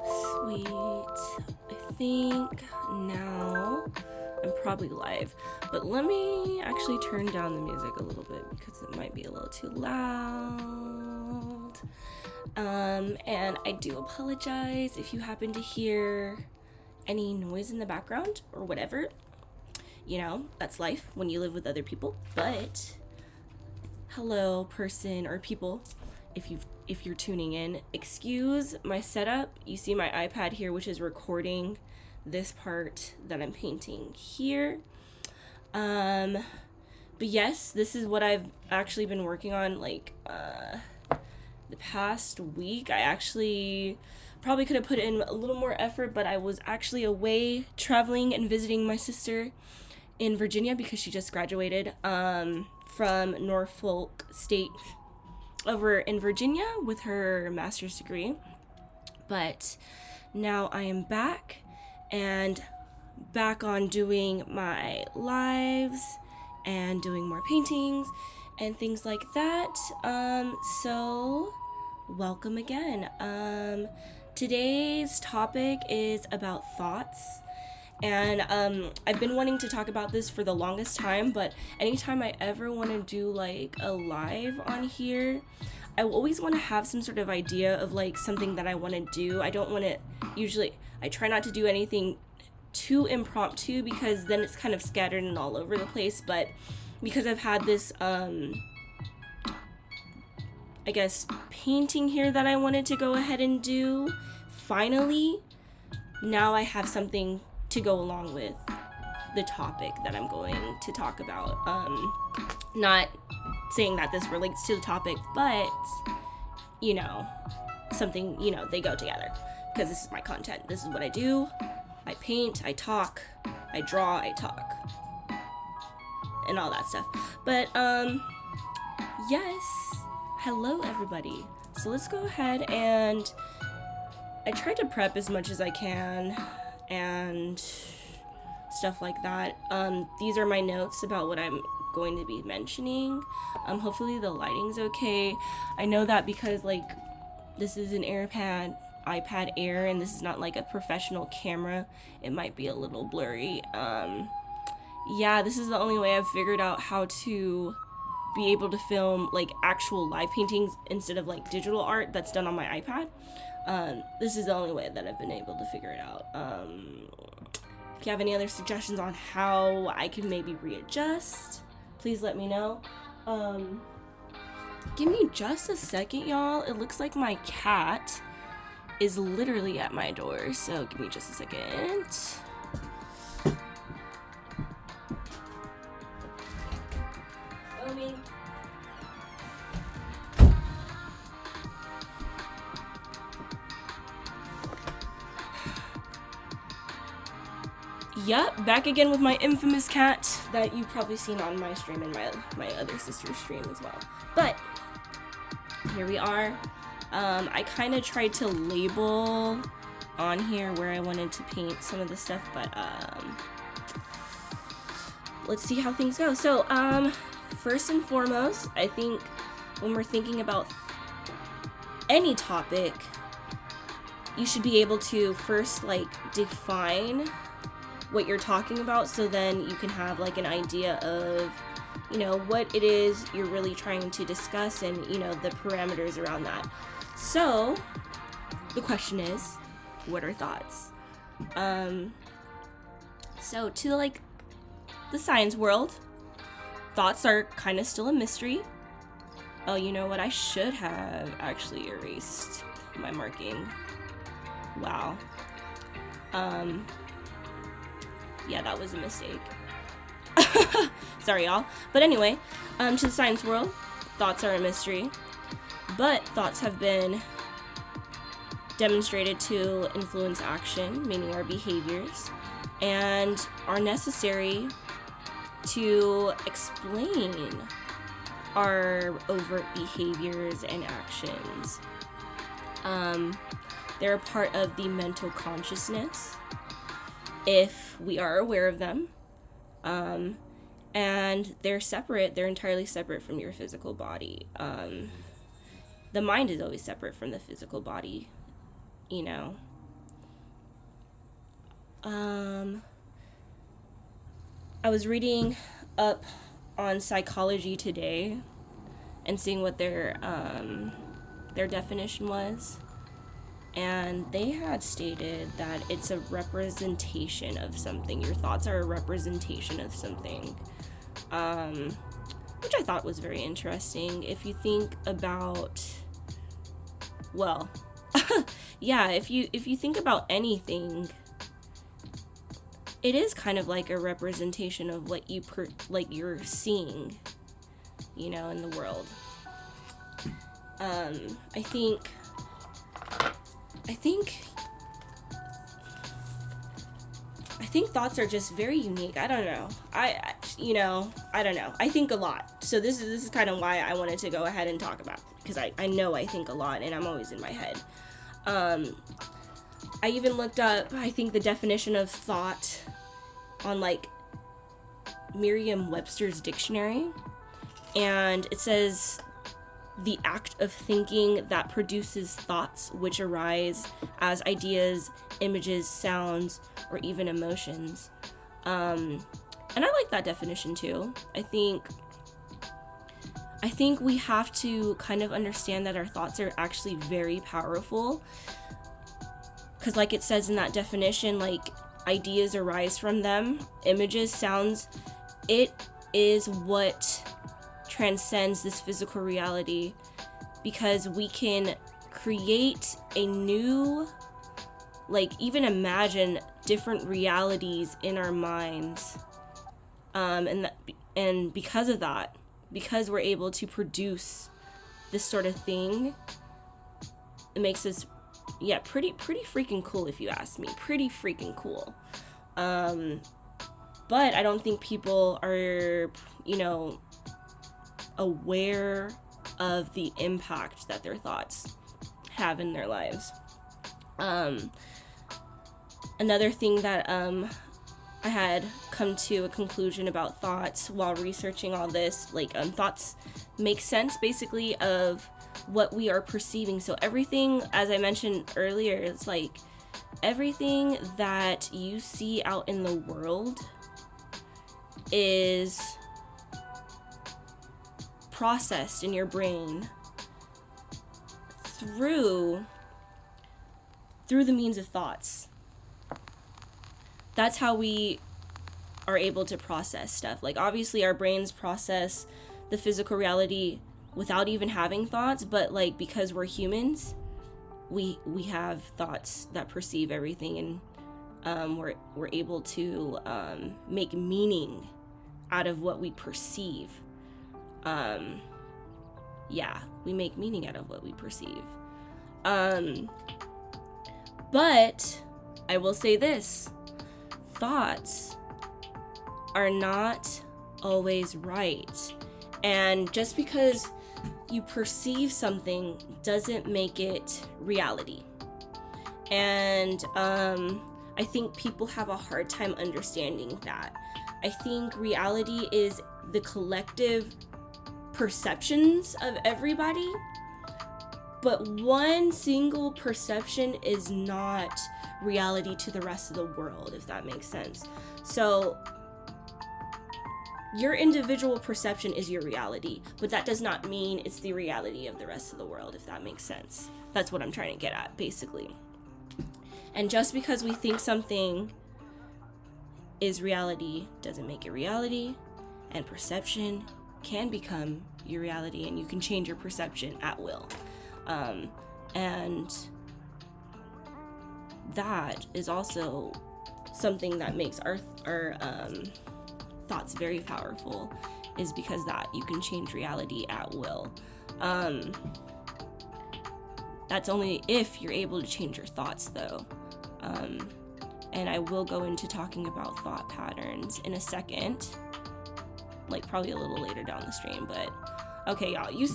Sweet. I think now I'm probably live, but let me actually turn down the music a little bit because it might be a little too loud. And I do apologize if you happen to hear any noise in the background or whatever. You know, that's life when you live with other people. But hello, person or people, if you're tuning in, excuse my setup. You see my iPad here, which is recording this part that I'm painting here. But yes, this is what I've actually been working on like the past week. I actually probably could have put in a little more effort, but I was actually away traveling and visiting my sister in Virginia because she just graduated from Norfolk State over in Virginia with her master's degree. But now I am back and back on doing my lives and doing more paintings and things like that. So welcome again. Today's topic is about thoughts. And I've been wanting to talk about this for the longest time, but anytime I ever want to do like a live on here, I always want to have some sort of idea of like something that I want to do. I don't want to, usually I try not to do anything too impromptu because then it's kind of scattered and all over the place. But because I've had this I guess painting here that I wanted to go ahead and do, finally now I have something to go along with the topic that I'm going to talk about. Not saying that this relates to the topic, but you know, something, you know, they go together because this is my content. This is what I do. I paint, I talk, I draw, I talk, and all that stuff. But yes, hello everybody. So let's go ahead and I tried to prep as much as I can and stuff like that. These are my notes about what I'm going to be mentioning. Hopefully the lighting's okay. I know that because like this is an iPad Air and this is not like a professional camera, it might be a little blurry. Yeah, this is the only way I've figured out how to be able to film like actual live paintings instead of like digital art that's done on my iPad. This is the only way that I've been able to figure it out. If you have any other suggestions on how I can maybe readjust, please let me know. Give me just a second, y'all. It looks like my cat is literally at my door, so give me just a second. Omi. Yep, back again with my infamous cat that you've probably seen on my stream and my other sister's stream as well. But here we are. I kind of tried to label on here where I wanted to paint some of the stuff, but let's see how things go. So first and foremost, I think when we're thinking about any topic, you should be able to first like define what you're talking about, so then you can have like an idea of, you know, what it is you're really trying to discuss and, you know, the parameters around that. So the question is, what are thoughts? So to like the science world, thoughts are kind of still a mystery. Oh, you know what? I should have actually erased my marking. Wow. Yeah, that was a mistake. Sorry, y'all. But anyway, to the science world, thoughts are a mystery. But thoughts have been demonstrated to influence action, meaning our behaviors, and are necessary to explain our overt behaviors and actions. They're a part of the mental consciousness, if we are aware of them. And they're separate. They're entirely separate from your physical body. The mind is always separate from the physical body, you know. I was reading up on psychology today and seeing what their definition was. And they had stated that it's a representation of something. Your thoughts are a representation of something. Which I thought was very interesting. If you think about, well, yeah, if you think about anything, it is kind of like a representation of what you're seeing, you know, in the world. I think thoughts are just very unique. I don't know. I don't know. I think a lot. So this is kind of why I wanted to go ahead and talk about it, because I know I think a lot and I'm always in my head. I even looked up, I think, the definition of thought on like Merriam-Webster's dictionary, and it says the act of thinking that produces thoughts which arise as ideas, images, sounds, or even emotions. And I like that definition too. I think we have to kind of understand that our thoughts are actually very powerful, because like it says in that definition, like ideas arise from them, images, sounds, it is what transcends this physical reality, because we can create a new, like, even imagine different realities in our minds, and because of that, because we're able to produce this sort of thing, it makes us, yeah, pretty freaking cool, if you ask me. Pretty freaking cool. But I don't think people are, you know, aware of the impact that their thoughts have in their lives. Another thing that I had come to a conclusion about thoughts while researching all this, like, thoughts make sense basically of what we are perceiving. So everything, as I mentioned earlier, it's like everything that you see out in the world is processed in your brain through the means of thoughts. That's how we are able to process stuff. Like, obviously our brains process the physical reality without even having thoughts, but like, because we're humans, we have thoughts that perceive everything, and we're able to make meaning out of what we perceive. We make meaning out of what we perceive. But I will say this: thoughts are not always right. And just because you perceive something doesn't make it reality. And I think people have a hard time understanding that. I think reality is the collective perceptions of everybody, but one single perception is not reality to the rest of the world, if that makes sense. So your individual perception is your reality, but that does not mean it's the reality of the rest of the world, if that makes sense. That's what I'm trying to get at, basically. And just because we think something is reality doesn't make it reality, and perception can become your reality, and you can change your perception at will. And that is also something that makes our thoughts very powerful, is because that you can change reality at will. That's only if you're able to change your thoughts, though. And I will go into talking about thought patterns in a second, like probably a little later down the stream. But okay, y'all, you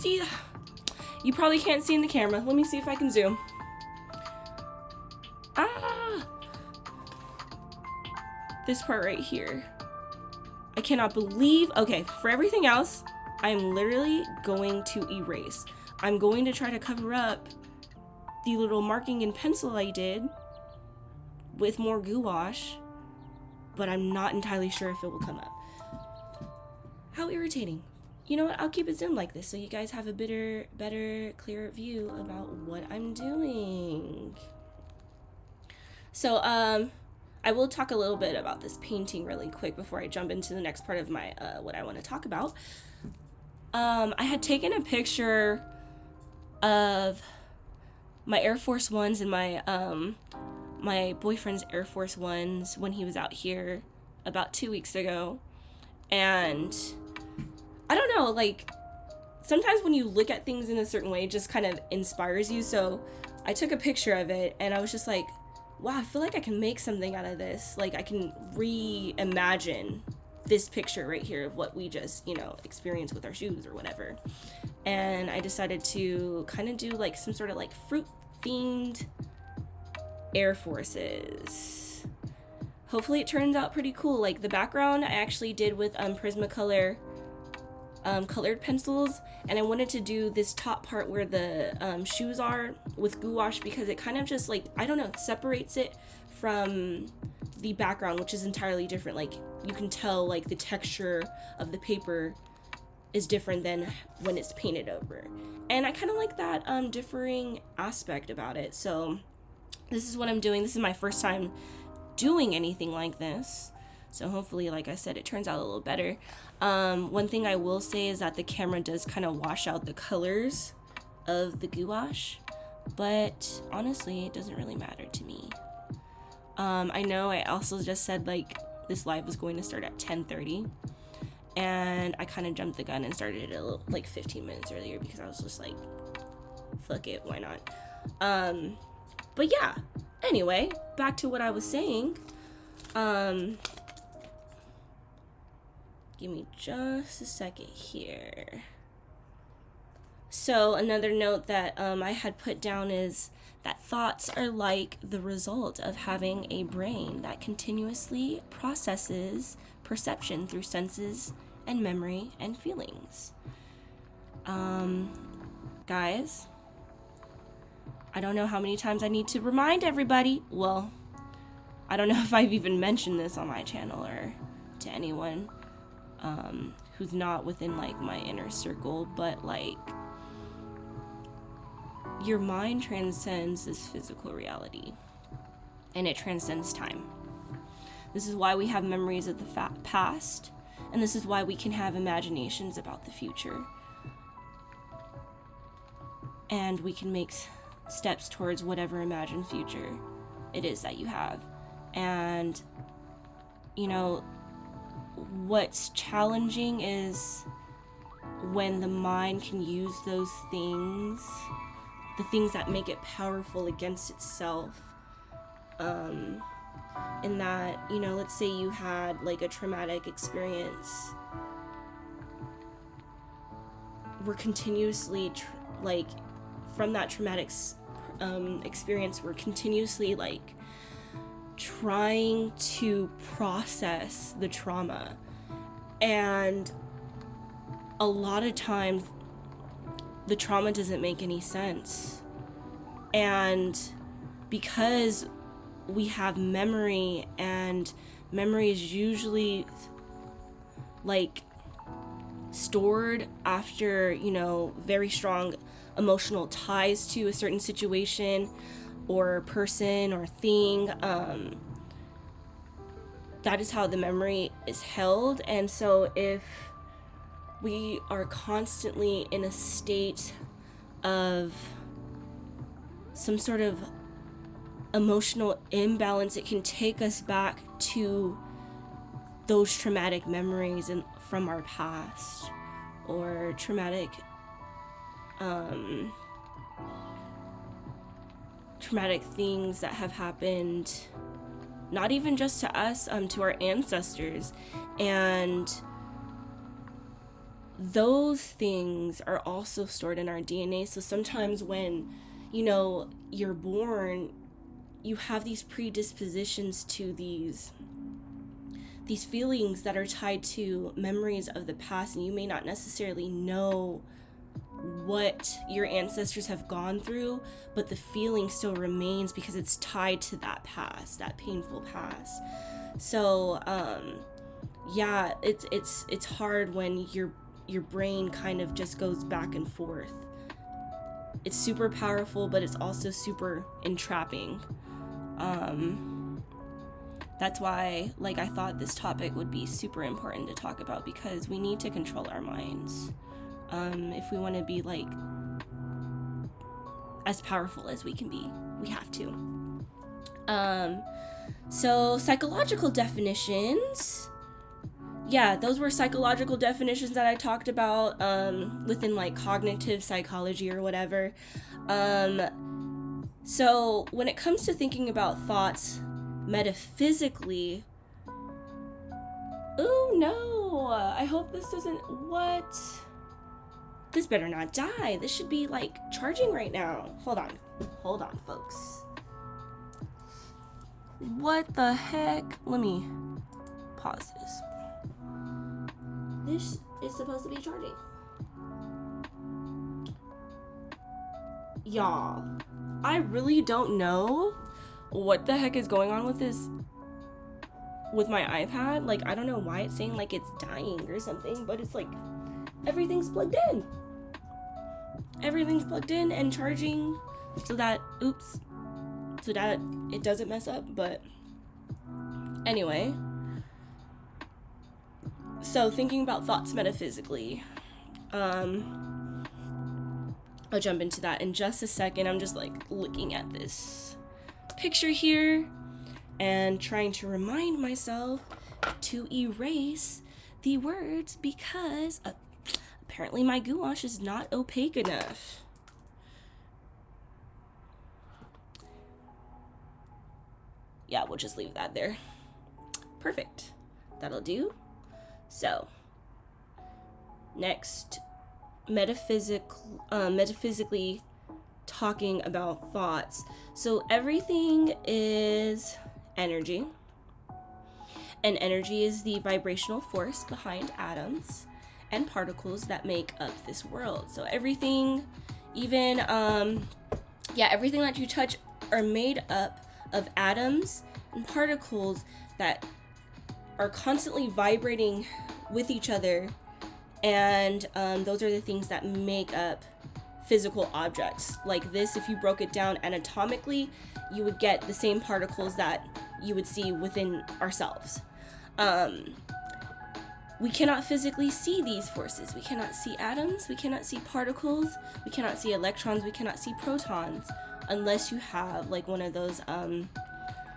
probably can't see in the camera. Let me see if I can zoom. This part right here. I cannot believe, okay, for everything else, I'm literally going to erase. I'm going to try to cover up the little marking in pencil I did with more gouache, but I'm not entirely sure if it will come up. How irritating. You know what, I'll keep it zoomed like this so you guys have a better, clearer view about what I'm doing. So, I will talk a little bit about this painting really quick before I jump into the next part of my, what I want to talk about. I had taken a picture of my Air Force Ones and my boyfriend's Air Force Ones when he was out here about 2 weeks ago. And I don't know, like, sometimes when you look at things in a certain way, it just kind of inspires you. So I took a picture of it and I was just like, wow, I feel like I can make something out of this. Like, I can reimagine this picture right here of what we just, you know, experienced with our shoes or whatever. And I decided to kind of do like some sort of like fruit themed Air Forces. Hopefully it turns out pretty cool. Like, the background I actually did with Prismacolor colored pencils, and I wanted to do this top part where the shoes are with gouache because it kind of just, like, I don't know, separates it from the background, which is entirely different. Like, you can tell, like, the texture of the paper is different than when it's painted over, and I kind of like that differing aspect about it. So this is what I'm doing. This is my first time doing anything like this, so hopefully, like I said, it turns out a little better. One thing I will say is that the camera does kind of wash out the colors of the gouache, but honestly, it doesn't really matter to me. I know I also just said, like, this live was going to start at 10:30, and I kind of jumped the gun and started it a little, like, 15 minutes earlier because I was just like, fuck it, why not? But yeah, anyway, back to what I was saying. Give me just a second here. So another note that I had put down is that thoughts are like the result of having a brain that continuously processes perception through senses and memory and feelings. Guys, I don't know how many times I need to remind everybody. Well, I don't know if I've even mentioned this on my channel or to anyone who's not within, like, my inner circle, but, like, your mind transcends this physical reality, and it transcends time. This is why we have memories of the past, and this is why we can have imaginations about the future, and we can make steps towards whatever imagined future it is that you have. And, you know, what's challenging is when the mind can use those things, the things that make it powerful, against itself. In that, you know, let's say you had, like, a traumatic experience. We're continuously, from that traumatic experience, we're continuously, like, trying to process the trauma, and a lot of times the trauma doesn't make any sense, and because we have memory, and memory is usually, like, stored after, you know, very strong emotional ties to a certain situation or person or thing, that is how the memory is held. And so if we are constantly in a state of some sort of emotional imbalance, it can take us back to those traumatic memories from our past, or traumatic things that have happened, not even just to us, to our ancestors. And those things are also stored in our DNA. So sometimes when, you know, you're born, you have these predispositions to these these feelings that are tied to memories of the past, and you may not necessarily know what your ancestors have gone through, but the feeling still remains because it's tied to that past, that painful past. So yeah, it's hard when your brain kind of just goes back and forth. It's super powerful, but it's also super entrapping. That's why, like, I thought this topic would be super important to talk about, because we need to control our minds. If we want to be, like, as powerful as we can be, we have to. So psychological definitions. Yeah, those were psychological definitions that I talked about within, like, cognitive psychology or whatever. So when it comes to thinking about thoughts metaphysically, oh no, I hope this doesn't, what? This better not die. This should be, like, charging right now. Hold on, folks. What the heck? Let me pause this. This is supposed to be charging. Y'all, I really don't know what the heck is going on with this, with my iPad. Like, I don't know why it's saying, like, it's dying or something, but it's like everything's plugged in. Everything's plugged in and charging so that, so that it doesn't mess up. But anyway, so thinking about thoughts metaphysically, I'll jump into that in just a second. I'm just, like, looking at this picture here and trying to remind myself to erase the words, because apparently my gouache is not opaque enough. Yeah, we'll just leave that there. Perfect. That'll do. So, next, metaphysically talking about thoughts. So everything is energy, and energy is the vibrational force behind atoms and particles that make up this world. So everything, even everything that you touch are made up of atoms and particles that are constantly vibrating with each other, and those are the things that make up physical objects. Like this, if you broke it down anatomically, you would get the same particles that you would see within ourselves. We cannot physically see these forces. We cannot see atoms, we cannot see particles, we cannot see electrons, we cannot see protons, unless you have, like, one of those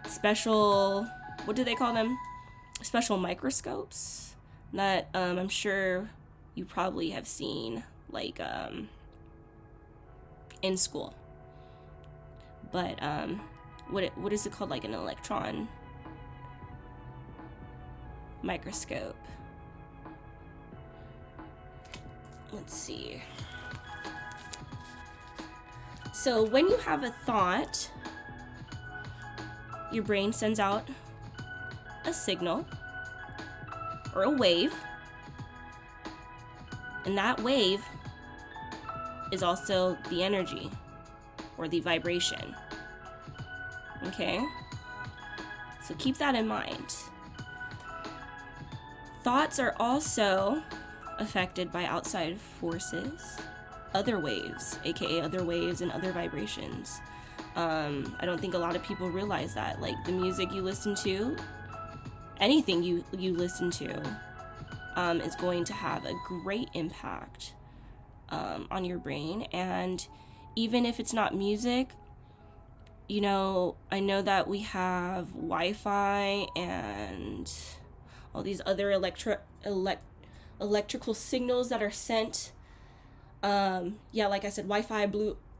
special, what do they call them? Special microscopes that I'm sure you probably have seen, like, in school. But what is it called? Like an electron microscope. Let's see. So when you have a thought, your brain sends out a signal or a wave, and that wave is also the energy or the vibration. Okay? So keep that in mind. Thoughts are also affected by outside forces, other waves, aka other waves and other vibrations. I don't think a lot of people realize that. Like, the music you listen to, anything you listen to, is going to have a great impact on your brain. And even if it's not music, you know, I know that we have Wi-Fi and all these other electrical signals that are sent. Like I said, Wi-Fi,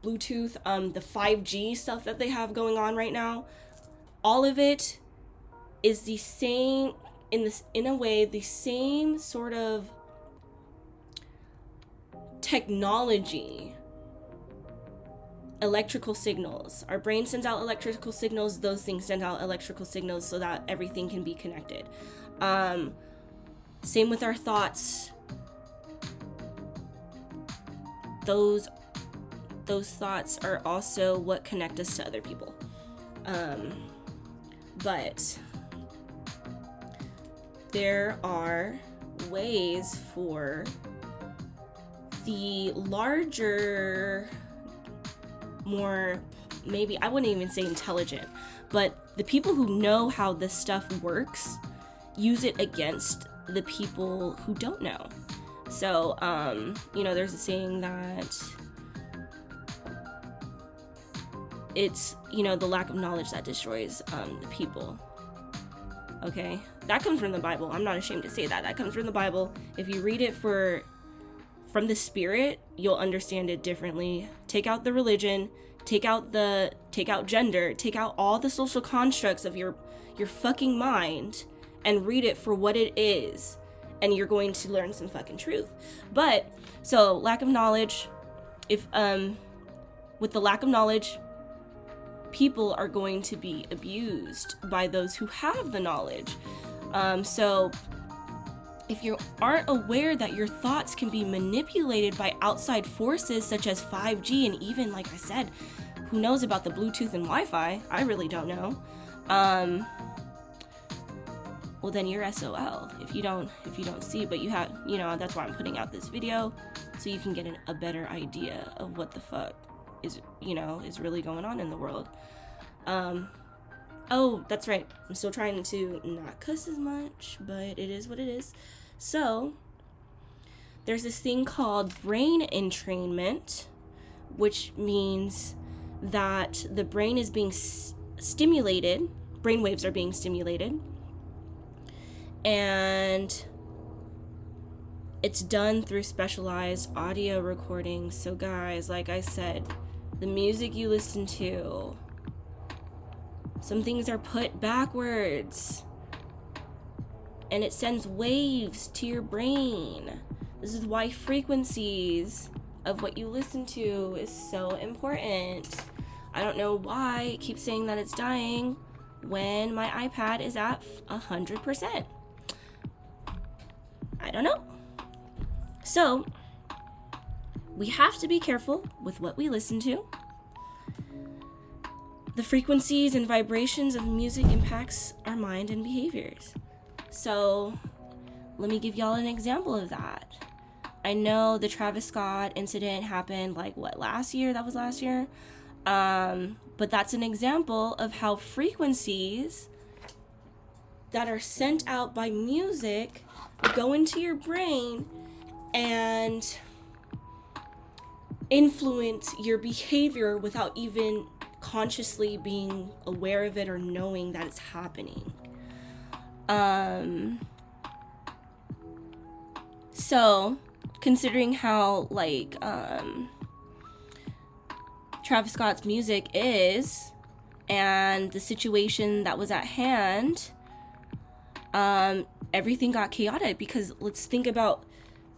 Bluetooth, the 5G stuff that they have going on right now. All of it is the same, in a way, the same sort of technology. Electrical signals. Our brain sends out electrical signals. Those things send out electrical signals so that everything can be connected. Same with our thoughts. Those thoughts are also what connect us to other people. But there are ways for the larger, more, maybe I wouldn't even say intelligent, but the people who know how this stuff works use it against the people who don't know. So, there's a saying that it's, the lack of knowledge that destroys the people. Okay? That comes from the Bible. I'm not ashamed to say that. That comes from the Bible. If you read it from the Spirit, you'll understand it differently. Take out the religion, take out gender, take out all the social constructs of your fucking mind, and read it for what it is, and you're going to learn some fucking truth. But so lack of knowledge, with the lack of knowledge, people are going to be abused by those who have the knowledge. So if you aren't aware that your thoughts can be manipulated by outside forces such as 5G, and even, like I said, who knows about the Bluetooth and Wi-Fi? I really don't know. Well, then you're SOL if you don't see. But you have, that's why I'm putting out this video, so you can get a better idea of what the fuck is really going on in the world. Oh, that's right. I'm still trying to not cuss as much, but it is what it is. So, there's this thing called brain entrainment, which means that the brain is being stimulated, brain waves are being stimulated, and it's done through specialized audio recordings. So guys, like I said, the music you listen to, some things are put backwards, and it sends waves to your brain. This is why frequencies of what you listen to is so important. I don't know why I keep saying that it's dying when my iPad is at 100%. I don't know. So, we have to be careful with what we listen to. The frequencies and vibrations of music impacts our mind and behaviors. So, let me give y'all an example of that. I know the Travis Scott incident happened last year? That was last year. But that's an example of how frequencies that are sent out by music go into your brain and influence your behavior without even consciously being aware of it or knowing that it's happening. So, considering how Travis Scott's music is, and the situation that was at hand, everything got chaotic, because let's think about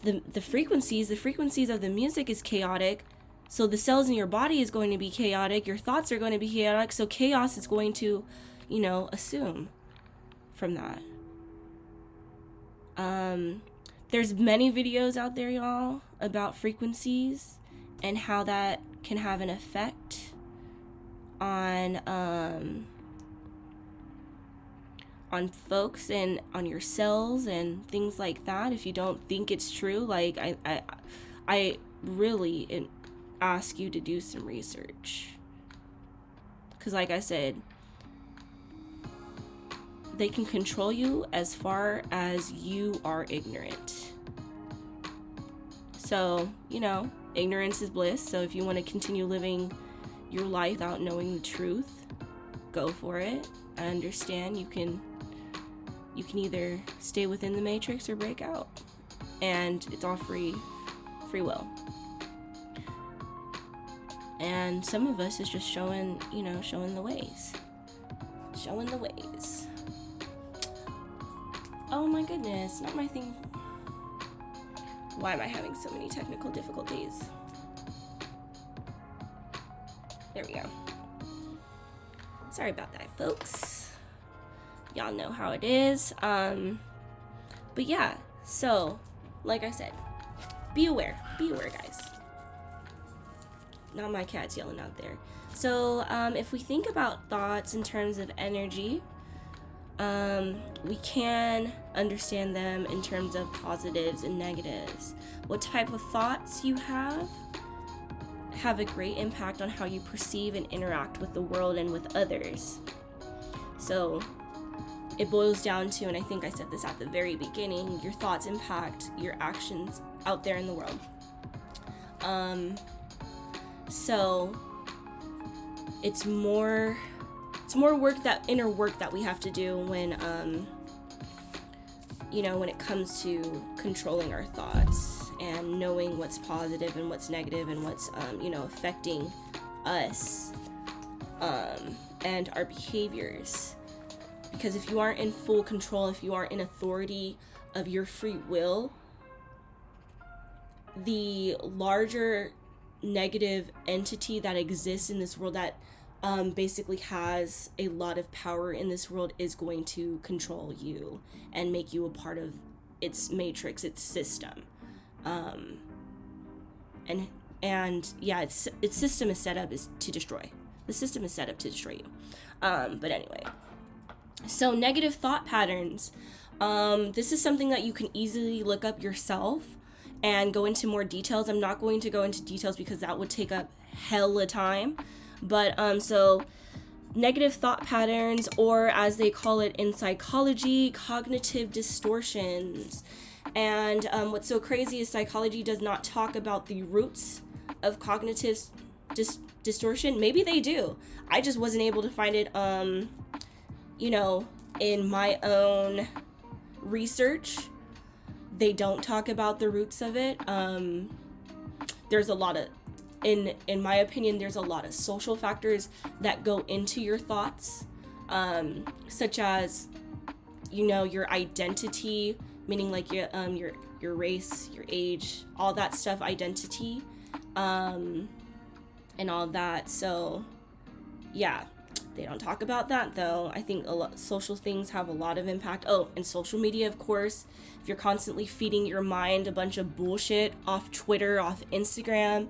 the frequencies. The frequencies of the music is chaotic, so the cells in your body is going to be chaotic, your thoughts are going to be chaotic, so chaos is going to, assume from that. There's many videos out there, y'all, about frequencies and how that can have an effect on folks and on your cells and things like that. If you don't think it's true, I really ask you to do some research, because like I said, they can control you as far as you are ignorant. So, ignorance is bliss. So if you want to continue living your life without knowing the truth, go for it. I understand you can either stay within the matrix or break out, and it's all free will. And some of us is just showing the ways. Oh my goodness, not my thing. Why am I having so many technical difficulties? There we go. Sorry about that, folks. Y'all know how it is. But yeah, so like I said, be aware, guys. Not my cats yelling out there. So if we think about thoughts in terms of energy, we can understand them in terms of positives and negatives. What type of thoughts you have a great impact on how you perceive and interact with the world and with others. So it boils down to, and I think I said this at the very beginning, your thoughts impact your actions out there in the world. So it's more work, that inner work that we have to do when when it comes to controlling our thoughts and knowing what's positive and what's negative and what's affecting us and our behaviors. Because if you aren't in full control, if you aren't in authority of your free will, the larger negative entity that exists in this world that basically has a lot of power in this world is going to control you and make you a part of its matrix, its system. Its system is set up to destroy. The system is set up to destroy you. But anyway, so negative thought patterns. This is something that you can easily look up yourself and go into more details. I'm not going to go into details because that would take up hella time. But so negative thought patterns, or as they call it in psychology, cognitive distortions. And what's so crazy is psychology does not talk about the roots of cognitive distortion. Maybe they do. I just wasn't able to find it, in my own research. They don't talk about the roots of it. There's a lot of, in my opinion, there's a lot of social factors that go into your thoughts, such as, your identity, meaning like your race, your age, all that stuff, identity, and all that. So, yeah, they don't talk about that though. I think social things have a lot of impact. Oh, and social media, of course. If you're constantly feeding your mind a bunch of bullshit off Twitter, off Instagram,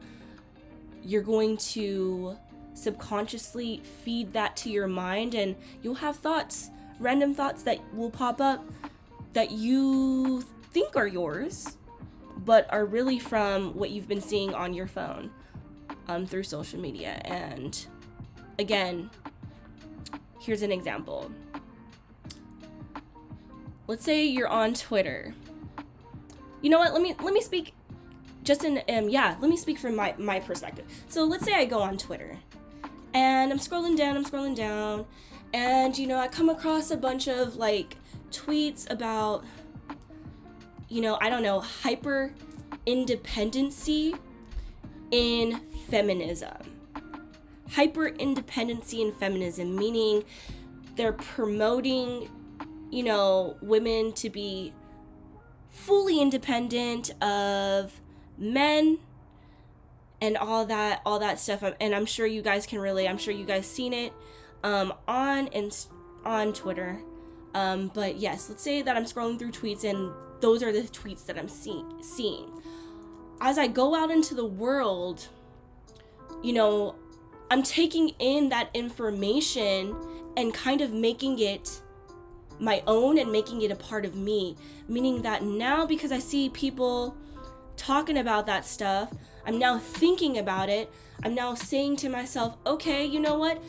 you're going to subconsciously feed that to your mind, and you'll have thoughts, random thoughts that will pop up that you think are yours, but are really from what you've been seeing on your phone through social media. And again, here's an example. Let's say you're on Twitter. You know what? Let me speak just in let me speak from my perspective. So let's say I go on Twitter and I'm scrolling down, and I come across a bunch of like tweets about I don't know, hyper independency in feminism. Hyper independency in feminism, meaning they're promoting women to be fully independent of men and all that stuff. And I'm sure you guys can relate. I'm sure you guys seen it on Twitter. But yes, let's say that I'm scrolling through tweets and those are the tweets that I'm seeing. As I go out into the world, I'm taking in that information and kind of making it my own and making it a part of me. Meaning that now, because I see people talking about that stuff, I'm now thinking about it. I'm now saying to myself, okay, you know what?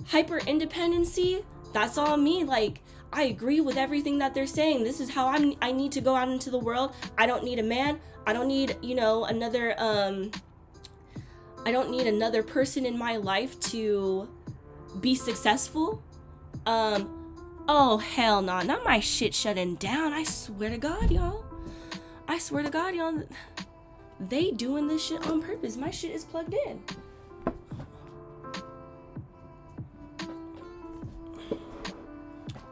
Hyper independency, that's all me. Like, I agree with everything that they're saying. This is how I need to go out into the world. I don't need a man. I don't need, another, I don't need another person in my life to be successful. Oh, hell no. Not my shit shutting down. I swear to God, y'all. They doing this shit on purpose. My shit is plugged in.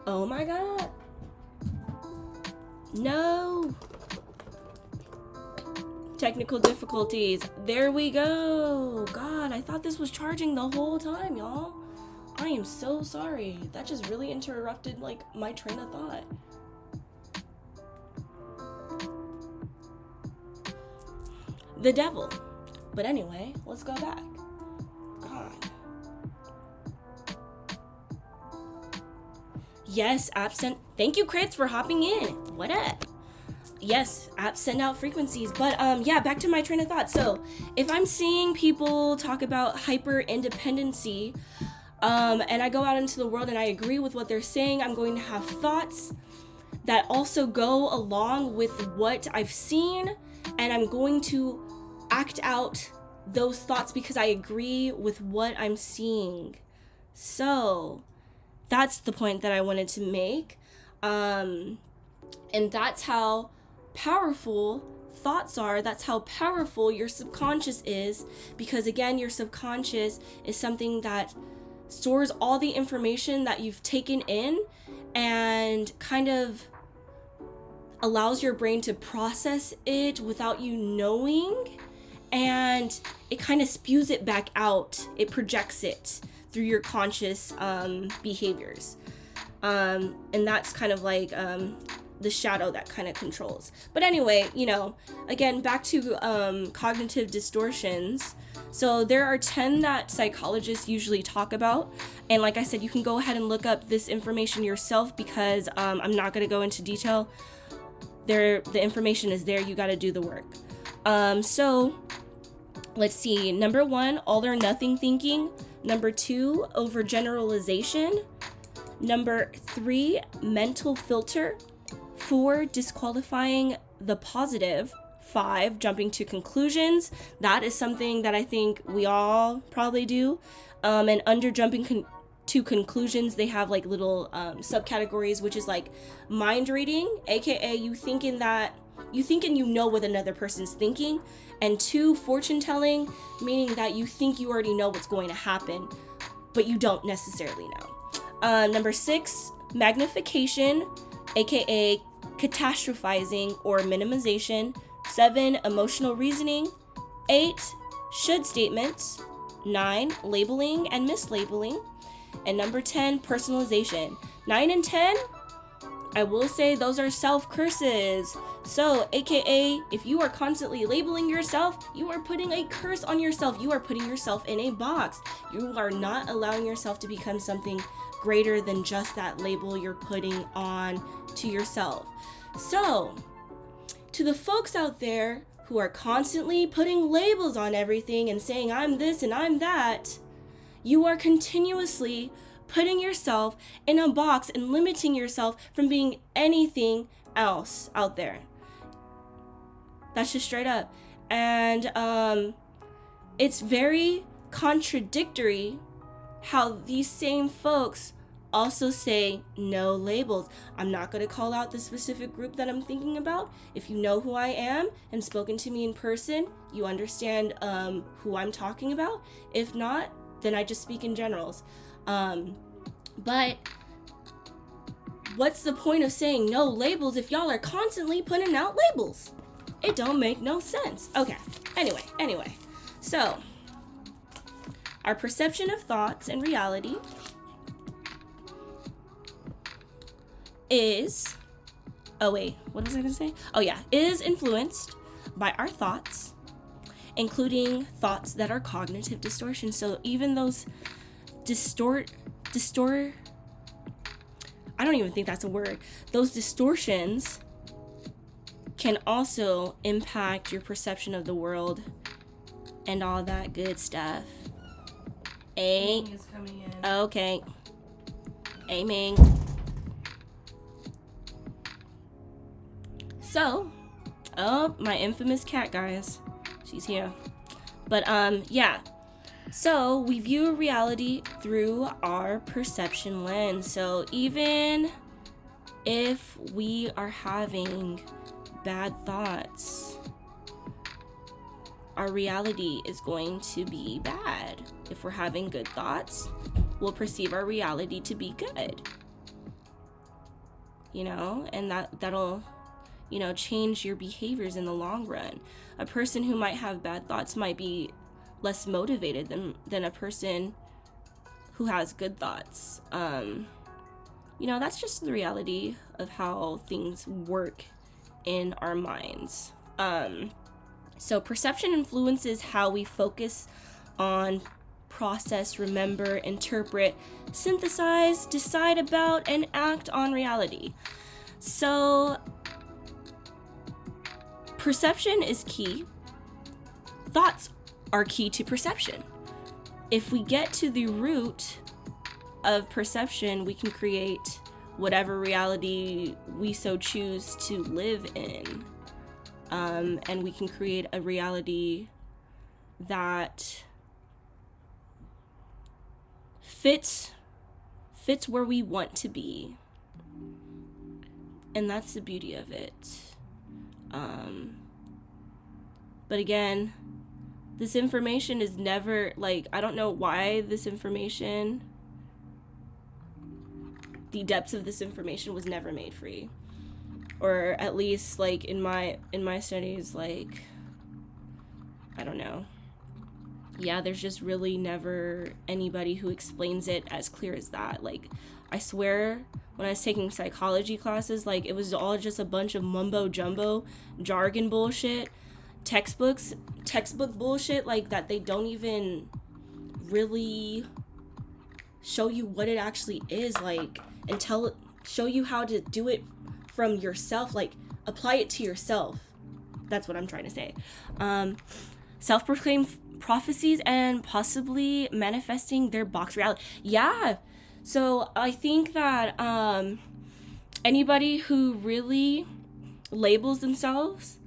Oh my God. No. Technical difficulties. There we go. God, I thought this was charging the whole time, y'all. I am so sorry. That just really interrupted, my train of thought. the devil. But anyway, let's go back. God. Yes, apps send. Thank you, Crits, for hopping in. What up? Yes, apps send out frequencies. But yeah, back to my train of thought. So if I'm seeing people talk about hyper independency, and I go out into the world and I agree with what they're saying, I'm going to have thoughts that also go along with what I've seen, and I'm going to act out those thoughts because I agree with what I'm seeing. So that's the point that I wanted to make. And that's how powerful thoughts are. That's how powerful your subconscious is, because again, your subconscious is something that stores all the information that you've taken in and kind of allows your brain to process it without you knowing, and it kind of spews it back out. It projects it through your conscious behaviors, and that's kind of like the shadow that kind of controls. But anyway, you know, again, back to cognitive distortions. So there are 10 that psychologists usually talk about, and like I said, you can go ahead and look up this information yourself, because I'm not going to go into detail. The information is there. You got to do the work. So let's see. Number 1, all or nothing thinking. Number 2, overgeneralization. Number 3, mental filter. 4, disqualifying the positive. 5, jumping to conclusions. That is something that I think we all probably do. And under jumping to conclusions, they have like little subcategories, which is like mind reading, aka you thinking you know what another person's thinking. And 2, fortune telling, meaning that you think you already know what's going to happen, but you don't necessarily know. Number 6, magnification, aka catastrophizing or minimization. 7, emotional reasoning. 8, should statements. 9, labeling and mislabeling. And number 10, personalization. 9 and 10, I will say those are self-curses. So, aka, if you are constantly labeling yourself, you are putting a curse on yourself. You are putting yourself in a box. You are not allowing yourself to become something greater than just that label you're putting on to yourself. So, to the folks out there who are constantly putting labels on everything and saying, I'm this and I'm that, you are continuously putting yourself in a box and limiting yourself from being anything else out there. That's just straight up. And it's very contradictory how these same folks also say no labels. I'm not going to call out the specific group that I'm thinking about. If you know who I am and spoken to me in person, you understand who I'm talking about. If not, then I just speak in generals. But what's the point of saying no labels if y'all are constantly putting out labels? It don't make no sense. Okay, anyway. So, our perception of thoughts and reality is, is influenced by our thoughts, including thoughts that are cognitive distortions. So even those I don't even think that's a word. Those distortions can also impact your perception of the world and all that good stuff. Is coming in. Okay. Aiming. So, my infamous cat, guys. She's here. But, yeah. So, we view reality through our perception lens. So, even if we are having bad thoughts, our reality is going to be bad. If we're having good thoughts, we'll perceive our reality to be good. You know, and that'll, you know, change your behaviors in the long run. A person who might have bad thoughts might be less motivated than a person who has good thoughts. You know, that's just the reality of how things work in our minds. So perception influences how we focus on, process, remember, interpret, synthesize, decide about, and act on reality. So perception is key. Thoughts are key to perception. If we get to the root of perception, we can create whatever reality we so choose to live in. And we can create a reality that fits where we want to be. And that's the beauty of it. But again, this information is never, like, I don't know why this information, the depths of this information was never made free. Or at least, like, in my studies, like, I don't know. Yeah, there's just really never anybody who explains it as clear as that. Like, I swear, when I was taking psychology classes, like, it was all just a bunch of mumbo jumbo jargon bullshit, textbook bullshit, like, that they don't even really show you what it actually is, like, and show you how to do it from yourself, like, apply it to yourself. That's what I'm trying to say. Self-proclaimed prophecies and possibly manifesting their box reality. Yeah. So I think that anybody who really labels themselves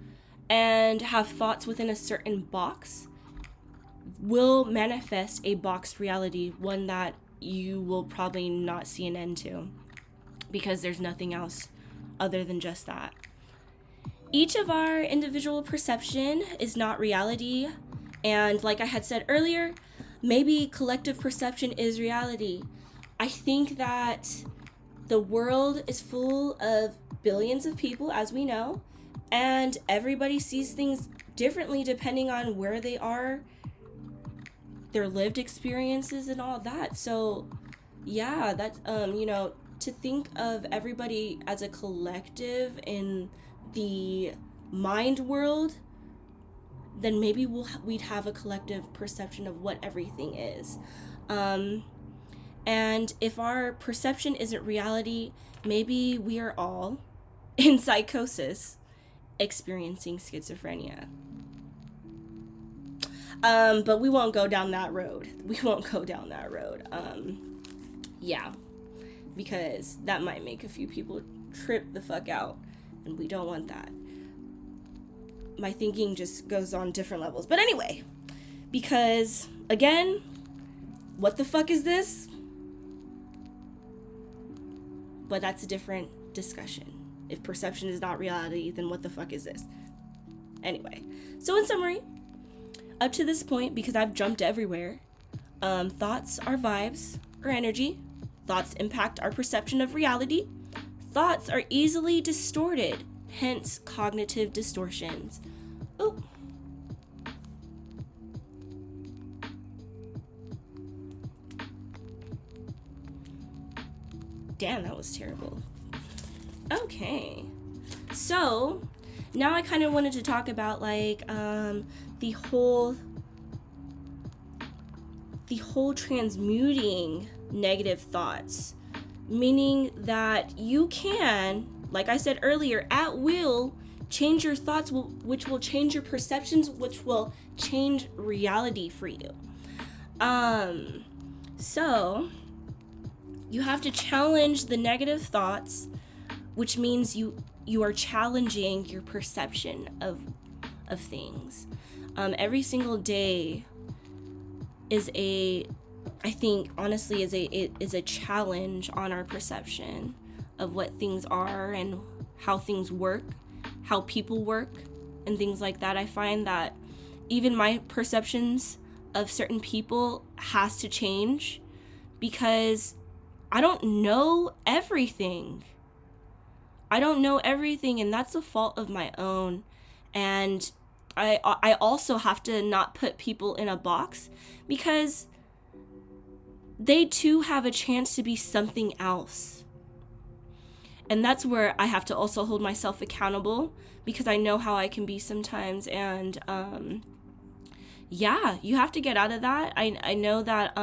and have thoughts within a certain box will manifest a boxed reality, one that you will probably not see an end to, because there's nothing else other than just that. Each of our individual perception is not reality, and like I had said earlier, maybe collective perception is reality. I think that the world is full of billions of people, as we know, and everybody sees things differently depending on where they are, their lived experiences and all that. So yeah, that's to think of everybody as a collective in the mind world, then maybe we'd have a collective perception of what everything is. And if our perception isn't reality, maybe we are all in psychosis experiencing schizophrenia. But we won't go down that road. Yeah, because that might make a few people trip the fuck out, and we don't want that. My thinking just goes on different levels. But anyway, because, again, what the fuck is this? But that's a different discussion. If perception is not reality, then what the fuck is this? Anyway, so in summary, up to this point, because I've jumped everywhere, thoughts are vibes or energy. Thoughts impact our perception of reality. Thoughts are easily distorted, hence cognitive distortions. Oh. Damn, that was terrible. Okay. So, now I kind of wanted to talk about, like, the whole transmuting negative thoughts, meaning that you can, like I said earlier, at will change your thoughts, which will change your perceptions, which will change reality for you. So you have to challenge the negative thoughts, which means you are challenging your perception of things. Every single day is a challenge on our perception of what things are and how things work, how people work, and things like that. I find that even my perceptions of certain people has to change because I don't know everything. And that's a fault of my own. And I also have to not put people in a box because they too have a chance to be something else. And that's where I have to also hold myself accountable, because I know how I can be sometimes. And yeah, you have to get out of that. I know that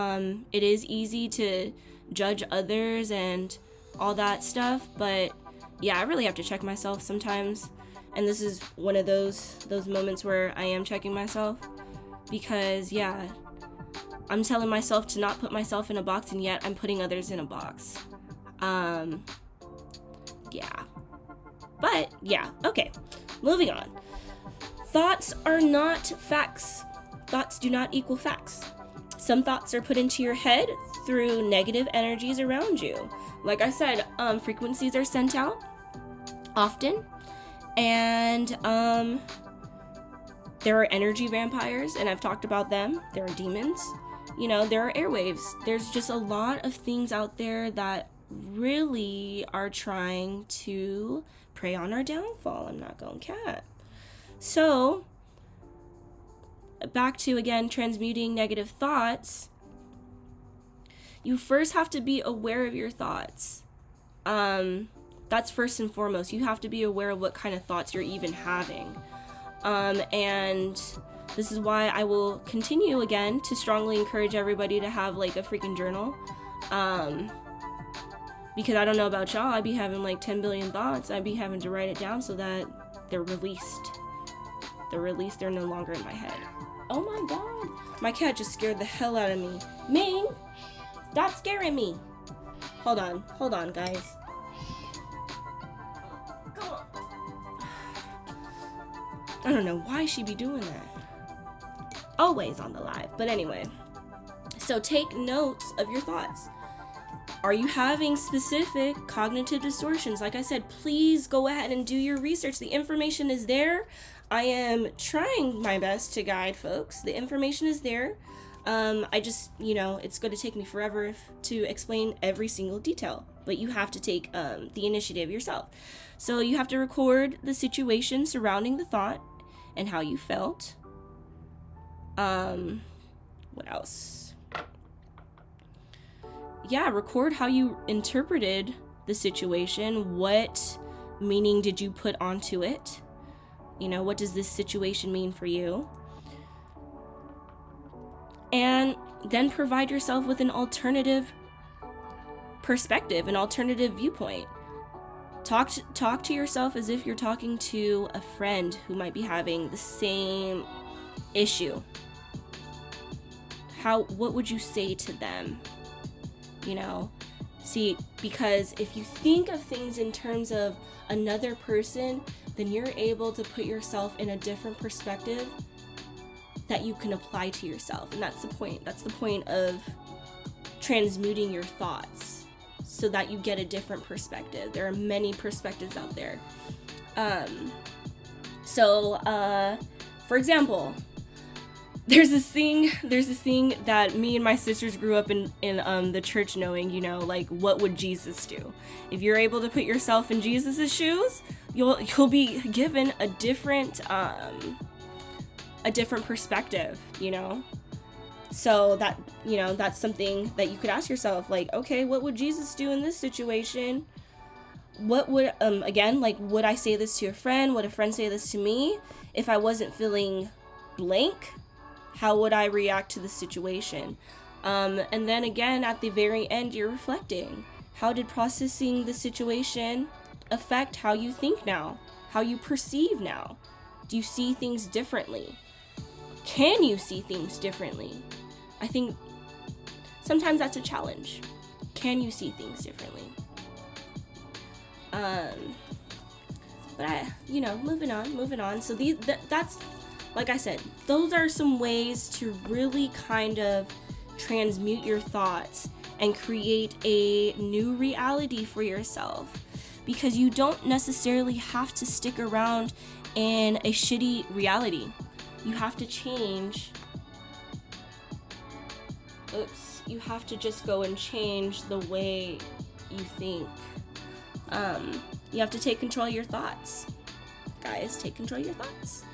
it is easy to judge others and all that stuff, but yeah, I really have to check myself sometimes. And this is one of those moments where I am checking myself, because yeah, I'm telling myself to not put myself in a box, and yet I'm putting others in a box. Yeah. But yeah, okay. Moving on. Thoughts are not facts. Thoughts do not equal facts. Some thoughts are put into your head through negative energies around you. Like I said, frequencies are sent out often, and there are energy vampires, and I've talked about them. There are demons. You know, there are airwaves. There's just a lot of things out there that really are trying to prey on our downfall. I'm not going cat. So, back to, again, transmuting negative thoughts. You first have to be aware of your thoughts. That's first and foremost. You have to be aware of what kind of thoughts you're even having. And this is why I will continue again to strongly encourage everybody to have like a freaking journal. Because I don't know about y'all, I'd be having like 10 billion thoughts. I'd be having to write it down so that they're released. They're no longer in my head. Oh my god. My cat just scared the hell out of me. Ming, stop scaring me. Hold on, guys. Come on. I don't know why she be doing that. Always on the live. But anyway. So take notes of your thoughts. Are you having specific cognitive distortions? Like I said, please go ahead and do your research. The information is there. I am trying my best to guide folks. The information is there. I just, it's going to take me forever to explain every single detail. But you have to take the initiative yourself. So you have to record the situation surrounding the thought and how you felt. What else? Yeah, record how you interpreted the situation. What meaning did you put onto it? What does this situation mean for you? And then provide yourself with an alternative perspective, an alternative viewpoint. Talk to yourself as if you're talking to a friend who might be having the same issue. What would you say to them? See, because if you think of things in terms of another person, then you're able to put yourself in a different perspective that you can apply to yourself. And that's the point. That's the point of transmuting your thoughts, so that you get a different perspective. There are many perspectives out there. For example, there's this thing that me and my sisters grew up in the church knowing, like, what would Jesus do? If you're able to put yourself in Jesus's shoes, you'll be given a different perspective, So that, that's something that you could ask yourself, like, okay, what would Jesus do in this situation? What would, would I say this to a friend? Would a friend say this to me? If I wasn't feeling blank, how would I react to the situation? And then again, at the very end, you're reflecting. How did processing the situation affect how you think now? How you perceive now? Do you see things differently? Can you see things differently? I think sometimes that's a challenge. Can you see things differently? Moving on. So that's, like I said, those are some ways to really kind of transmute your thoughts and create a new reality for yourself. Because you don't necessarily have to stick around in a shitty reality. You have to change. You have to just go and change the way you think. You have to take control of your thoughts. Guys, take control of your thoughts.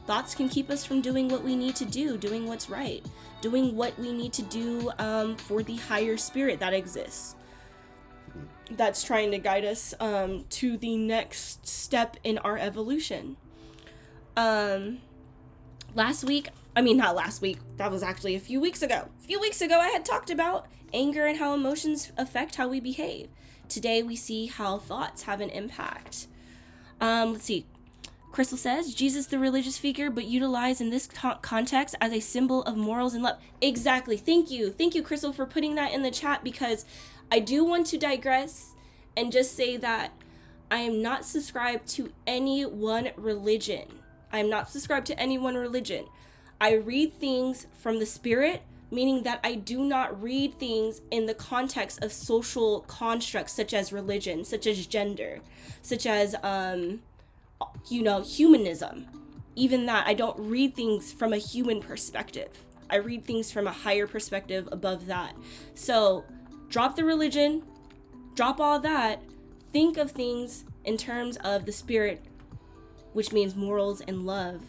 Thoughts can keep us from doing what we need to do, doing what's right, doing what we need to do for the higher spirit that exists. that's trying to guide us to the next step in our evolution. Not last week, that was actually a few weeks ago. I had talked about anger and how emotions affect how we behave. Today we see how thoughts have an impact. Let's see. Crystal says, Jesus the religious figure, but utilized in this context as a symbol of morals and love. Exactly. Thank you, Crystal, for putting that in the chat, because I do want to digress and just say that I am not subscribed to any one religion. I read things from the spirit, meaning that I do not read things in the context of social constructs such as religion, such as gender, such as, humanism. Even that, I don't read things from a human perspective. I read things from a higher perspective above that. So drop the religion, drop all that, think of things in terms of the spirit, which means morals and love.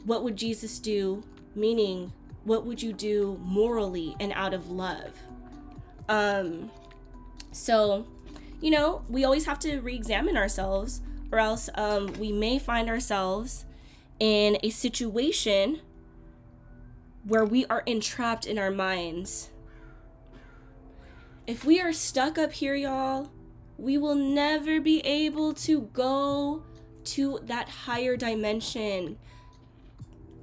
What would Jesus do? Meaning, what would you do morally and out of love? So, we always have to re-examine ourselves, or else we may find ourselves in a situation where we are entrapped in our minds. If we are stuck up here, y'all, we will never be able to go to that higher dimension.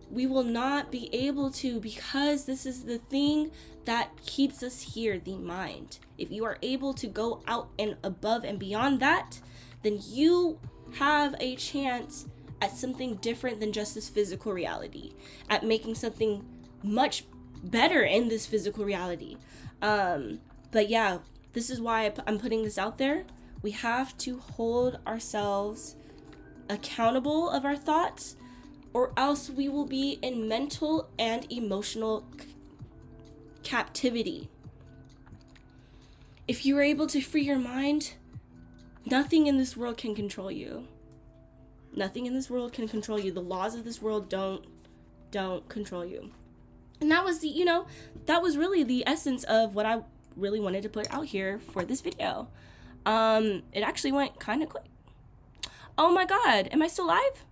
We will not be able to, because this is the thing that keeps us here, the mind. If you are able to go out and above and beyond that, then you have a chance at something different than just this physical reality, at making something much better in this physical reality. But yeah, this is why I'm putting this out there. We have to hold ourselves accountable of our thoughts, or else we will be in mental and emotional captivity. If you are able to free your mind, nothing in this world can control you. Nothing in this world can control you. The laws of this world don't control you. And that was that was really the essence of what I really wanted to put out here for this video. It actually went kind of quick. Oh my God, am I still live?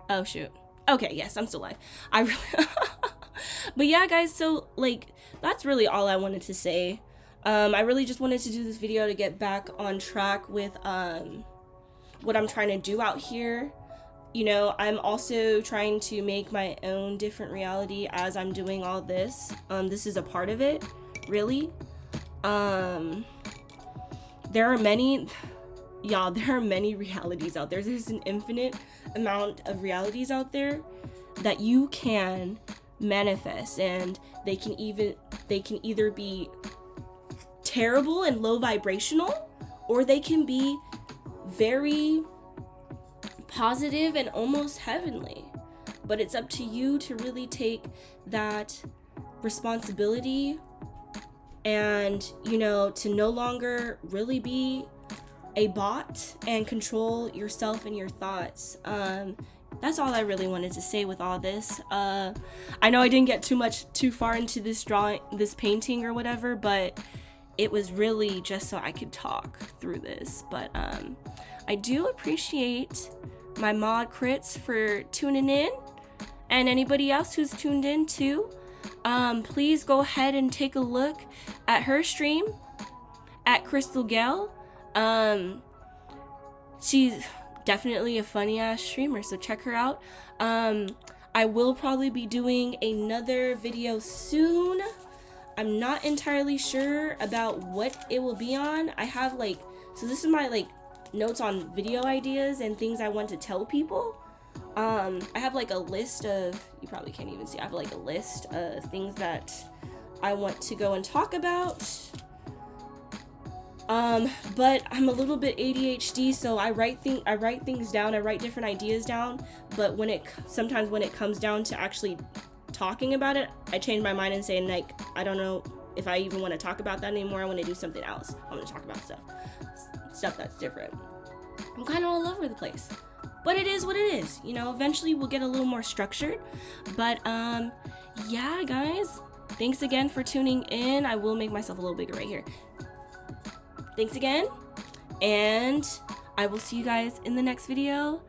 Oh shoot. Okay, yes, I'm still live. But yeah, guys, so that's really all I wanted to say. I really just wanted to do this video to get back on track with what I'm trying to do out here. I'm also trying to make my own different reality as I'm doing all this. This is a part of it, really. There are many realities out there. There's an infinite amount of realities out there that you can manifest, and they can either be terrible and low vibrational, or they can be very positive and almost heavenly. But it's up to you to really take that responsibility and to no longer really be a bot and control yourself and your thoughts. That's all I really wanted to say with all this. I know I didn't get too far into this painting or whatever, but it was really just so I could talk through this. But I do appreciate my mod crits for tuning in, and anybody else who's tuned in too. Please go ahead and take a look at her stream at Crystal Gale. She's definitely a funny ass streamer, so check her out. I will probably be doing another video soon. I'm not entirely sure about what it will be on. I have so this is my notes on video ideas and things I want to tell people. I have a list of, you probably can't even see, I have a list of things that I want to go and talk about. But I'm a little bit ADHD, so I write things down, I write different ideas down, but sometimes when it comes down to actually talking about it, I change my mind and say I don't know if I even want to talk about that anymore. I want to do something else. I want to talk about stuff that's different. I'm kind of all over the place, but it is what it is. Eventually we'll get a little more structured. But yeah, guys, Thanks again for tuning in. I will make myself a little bigger right here. Thanks again, and I will see you guys in the next video.